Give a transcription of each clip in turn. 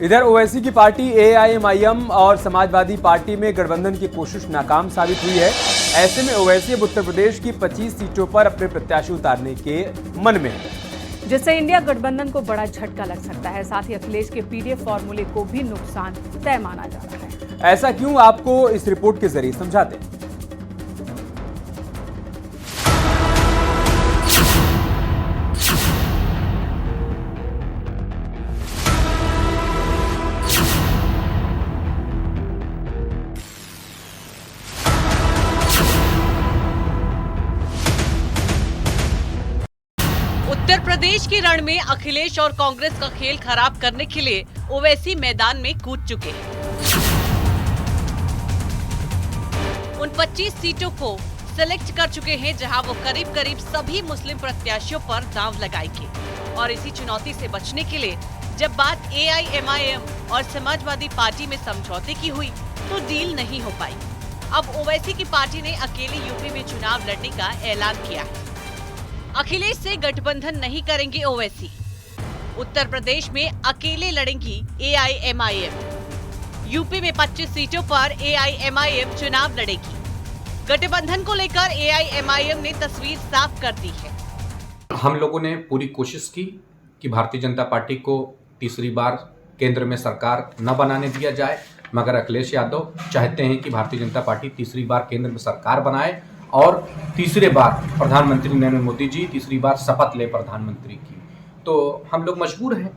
इधर ओवैसी की party AIMIM और समाजवादी पार्टी में गठबंधन की कोशिश नाकाम साबित हुई है। ऐसे में ओवैसी अब उत्तर प्रदेश की 25 सीटों पर अपने प्रत्याशी उतारने के मन में है, जिससे इंडिया गठबंधन को बड़ा झटका लग सकता है। साथ ही अखिलेश के पीडीएफ फॉर्मूले को भी नुकसान तय माना जा रहा है। ऐसा क्यों, आपको इस रिपोर्ट के जरिए समझाते हैं। उत्तर प्रदेश के रण में अखिलेश और कांग्रेस का खेल खराब करने के लिए ओवैसी मैदान में कूद चुके हैं। उन 25 सीटों को सिलेक्ट कर चुके हैं जहां वो करीब करीब सभी मुस्लिम प्रत्याशियों पर दांव लगाएंगे। और इसी चुनौती से बचने के लिए जब बात एआईएमआईएम और समाजवादी पार्टी में समझौते की हुई तो डील नहीं हो पाई। अब ओवैसी की पार्टी ने अकेले यूपी में चुनाव लड़ने का ऐलान किया है। अखिलेश से गठबंधन नहीं करेंगे ओवैसी। उत्तर प्रदेश में अकेले लड़ेंगी एआईएमआईएम। यूपी में 25 सीटों पर एआईएमआईएम चुनाव लड़ेगी। गठबंधन को लेकर एआईएमआईएम ने तस्वीर साफ कर दी है। हम लोगों ने पूरी कोशिश की कि भारतीय जनता पार्टी को तीसरी बार केंद्र में सरकार न बनाने दिया जाए, मगर अखिलेश यादव चाहते हैं कि भारतीय जनता पार्टी तीसरी बार केंद्र में सरकार बनाए और तीसरे बार प्रधानमंत्री नरेंद्र मोदी जी तीसरी बार शपथ ले प्रधानमंत्री की। तो हम लोग मजबूर हैं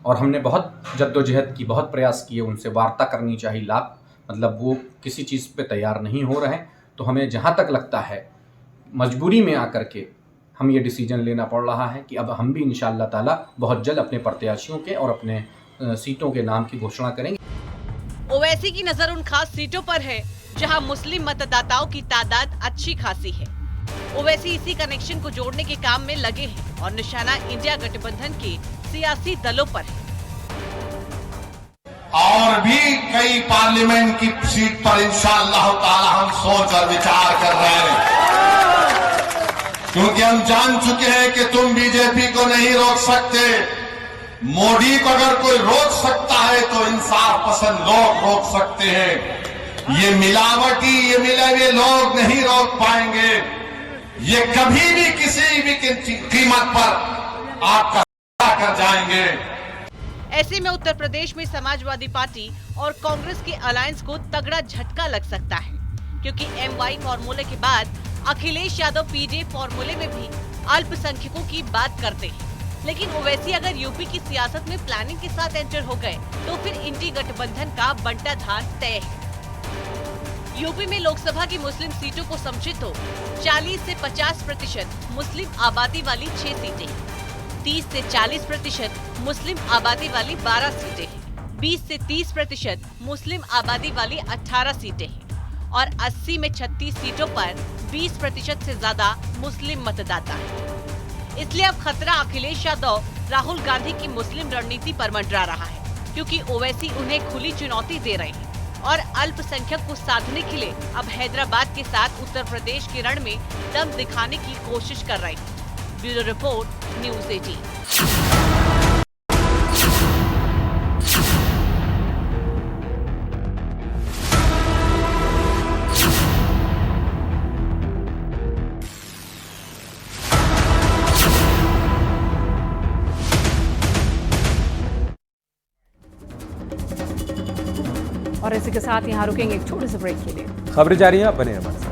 और हमने बहुत जद्दोजहद की, बहुत प्रयास किए, उनसे वार्ता करनी चाहिए, मतलब वो किसी चीज़ पे तैयार नहीं हो रहे हैं। तो हमें जहाँ तक लगता है मजबूरी में आकर के हम ये डिसीजन लेना पड़ रहा है कि अब हम भी इंशाअल्लाह ताला बहुत जल्द अपने प्रत्याशियों के और अपने सीटों के नाम की घोषणा करेंगे। ओवैसी की नजर उन खास सीटों पर है जहां मुस्लिम मतदाताओं की तादाद अच्छी खासी है। ओवैसी इसी कनेक्शन को जोड़ने के काम में लगे हैं और निशाना इंडिया गठबंधन के सियासी दलों पर है। और भी कई पार्लियामेंट की सीट पर इंशाअल्लाह ताला हम सोच और विचार कर रहे हैं, क्योंकि हम जान चुके हैं कि तुम बीजेपी को नहीं रोक सकते। मोदी को अगर कोई रोक सकता है तो इंसाफ पसंद लोग रोक सकते हैं। ये मिलावटी, ये मिले हुए लोग नहीं रोक पाएंगे। ये कभी भी किसी भी कीमत पर आपका कर जाएंगे। ऐसे में उत्तर प्रदेश में समाजवादी पार्टी और कांग्रेस के अलायंस को तगड़ा झटका लग सकता है, क्योंकि एमवाई फॉर्मूले के बाद अखिलेश यादव पीडीएफ फॉर्मूले में भी अल्पसंख्यकों की बात करते हैं। लेकिन ओवैसी अगर यूपी की सियासत में प्लानिंग के साथ एंटर हो गए तो फिर इंडी गठबंधन का बंटाधार तय है। यूपी में लोकसभा की मुस्लिम सीटों को समझे तो 40 से 50% मुस्लिम आबादी वाली 6 सीटें, 30 से 40% मुस्लिम आबादी वाली 12 सीटें हैं, 20 से 30% मुस्लिम आबादी वाली 18 सीटें हैं और 80 में 36 सीटों पर 20% से ज्यादा मुस्लिम मतदाता हैं। इसलिए अब खतरा अखिलेश यादव, राहुल गांधी की मुस्लिम रणनीति पर मंडरा रहा है, क्योंकि ओवैसी उन्हें खुली चुनौती दे रहे हैं और अल्पसंख्यक को साधने के लिए अब हैदराबाद के साथ उत्तर प्रदेश के रण में दम दिखाने की कोशिश कर रहे हैं। Bureau report, news 18। और इसी के साथ यहाँ रुकेंगे एक छोटे से ब्रेक के लिए। खबरें जारी हैं, आप बने हमारे साथ।